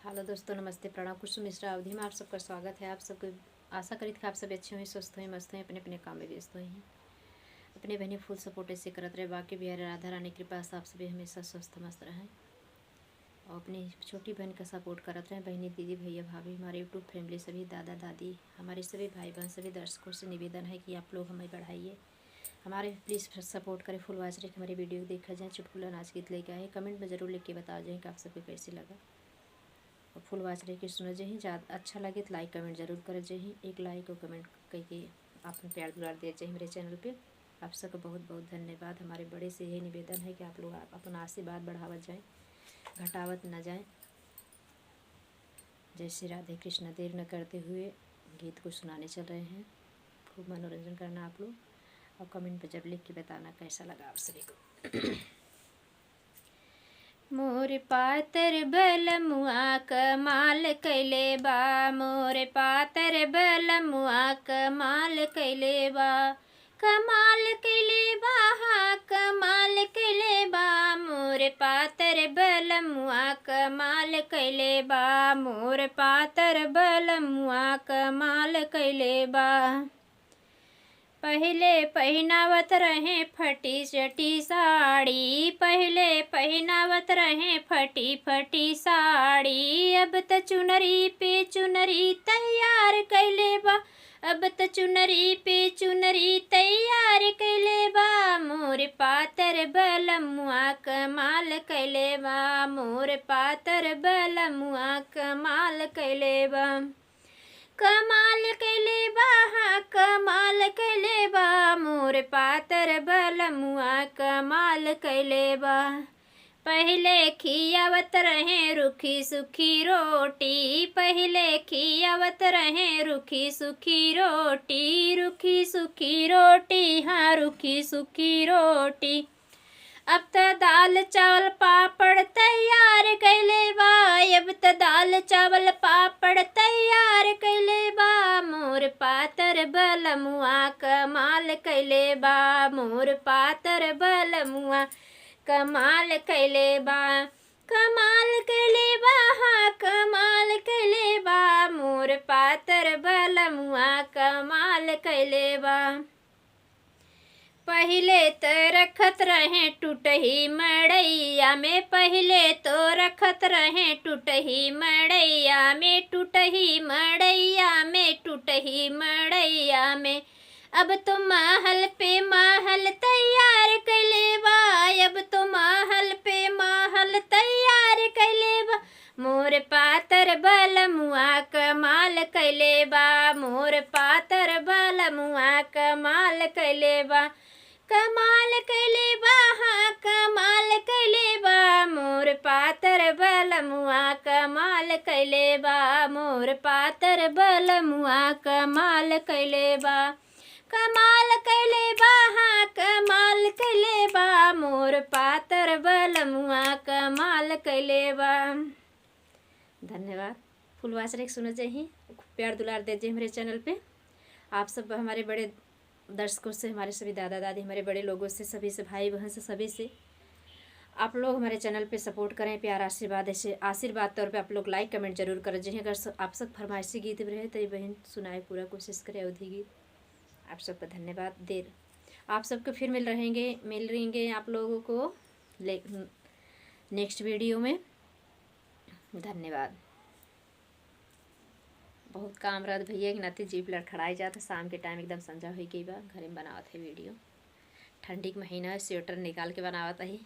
Hello दोस्तों, नमस्ते, प्रणाम। कुसुम मिश्रा अवधि में आप सबका स्वागत है। आप सबको आशा करी कि आप सब अच्छे हुए, स्वस्थ हुए, मस्त हुए, अपने अपने काम में व्यस्त हुए हैं। अपने बहनी फुल सपोर्ट ऐसे करते रहे। बाकी बिहार राधा रानी कृपा से आप सभी हमेशा स्वस्थ मस्त रहें और अपनी छोटी बहन का सपोर्ट करते रहें। बहनी, दीदी, भैया, भाभी, हमारे यूट्यूब फैमिली, सभी दादा दादी, हमारे सभी भाई बहन, सभी दर्शकों से निवेदन है कि आप लोग हमें बढ़ाइए, हमारे प्लीज़ सपोर्ट करें। फुल वॉच रखें, हमारी वीडियो देखा जाए, चुटकुला नाच गीत लेके आए। कमेंट में ज़रूर लिख के बता जाएँ कि आप सबको कैसे लगा और फुल वॉच रह के सुना जहीं। ज़्यादा अच्छा लगे तो लाइक कमेंट जरूर करें जहीं। एक लाइक और कमेंट करके आपने प्यार दुलार दिया चाहिए मेरे चैनल पे। आप सबका बहुत बहुत धन्यवाद। हमारे बड़े से यही निवेदन है कि आप लोग अपना आशीर्वाद बढ़ावत जाएँ, घटावत न जाएँ। जय श्री राधे कृष्ण। देर न करते हुए गीत को सुनाने चल रहे हैं। खूब मनोरंजन करना आप लोग और कमेंट पर जब लिख के बताना कैसा लगा आप सभी को। मोर पातर बलमुआ कमाल कैले बा, मोर पातर बलमुआ कमाल कैले बा, कमाल कैले बा, हाँ कमाल कैले बा, मोर पातर बलमुआ कमाल कैले बा, मोर पातर बलमुआ कमाल कैले बा। पहले पहनावत रहे फटी चटी साड़ी, पहले पहनावत रहे फटी फटी साड़ी, अब त चुनरी पे चुनरी तैयार कैले बा, अब त चुनरी पे चुनरी तैयार कैले बा, मोर पातर बलमुआ कमाल कैले बा, मोर पातर बलमुआ कमाल कैले बा, कमाल कैले बा, हाँ कमाल कैले बा, मोर पातर बलमुआ कमाल कैले बा। पहले खियावत रहे रुखी सुखी रोटी, पहले खियावत रहे रुखी सुखी रोटी, रुखी सुखी रोटी, हाँ रुखी सुखी रोटी, अब त दाल चावल पापड़ तैयार कैले बा, अब त दाल चावल पापड़ तैयार कैले बा, मोर पातर बलमुआ कमाल कैले बा, मोर पातर बलमुआ कमाल कैले बा, कमाल कैले बा, हाँ कमाल कैले बा, मोर पातर बलमुआ कमाल कैले बा। पहले तो रखत रहे टूटही मड़ैया में, पहले तो रखत रहे टूटही मड़ैया में, टूटही मड़ैया में, टूटही मड़ैया में, अब तो महल पे महल तैयार कैले बा, अब तो महल पे महल तैयार कैले बा, मोर पातर बलमुआ कमाल कैले बा, मोर पातर बलमुआ कमाल कैले बा, कमाल कैले बा, हाँ कमाल कैले बा, मोर पातर बलमुआ कमाल कैले बा, मोर पातर बलमुआ कमाल कैले बा, कमाल कैले बा, हाँ कमाल कैले बा, मोर पातर बलमुआ कमाल कैले बा। धन्यवाद। फुल वॉच रख सुनो चाहिए, प्यार दुलार दे जे हमारे चैनल पे। आप सब हमारे बड़े दर्शकों से, हमारे सभी दादा दादी, हमारे बड़े लोगों से, सभी से, भाई बहन से, सभी से आप लोग हमारे चैनल पे सपोर्ट करें। प्यार आशीर्वाद ऐसे आशीर्वाद तौर पे आप लोग लाइक कमेंट जरूर करें। जिन्हें अगर आप सब फरमाइशी गीत रहे तो ये बहन सुनाए, पूरा कोशिश करें अवधि गीत। आप सबका धन्यवाद। देर आप सबको फिर मिल रहेंगे आप लोगों को नेक्स्ट वीडियो में। धन्यवाद। बहुत काम रहत भैया के नाते जीप लड़खड़ाई जाता। शाम के टाइम एकदम संजा हो गई बा, घर में बनावत है वीडियो। ठंडी के महीना है, स्वेटर निकाल के बनावत है।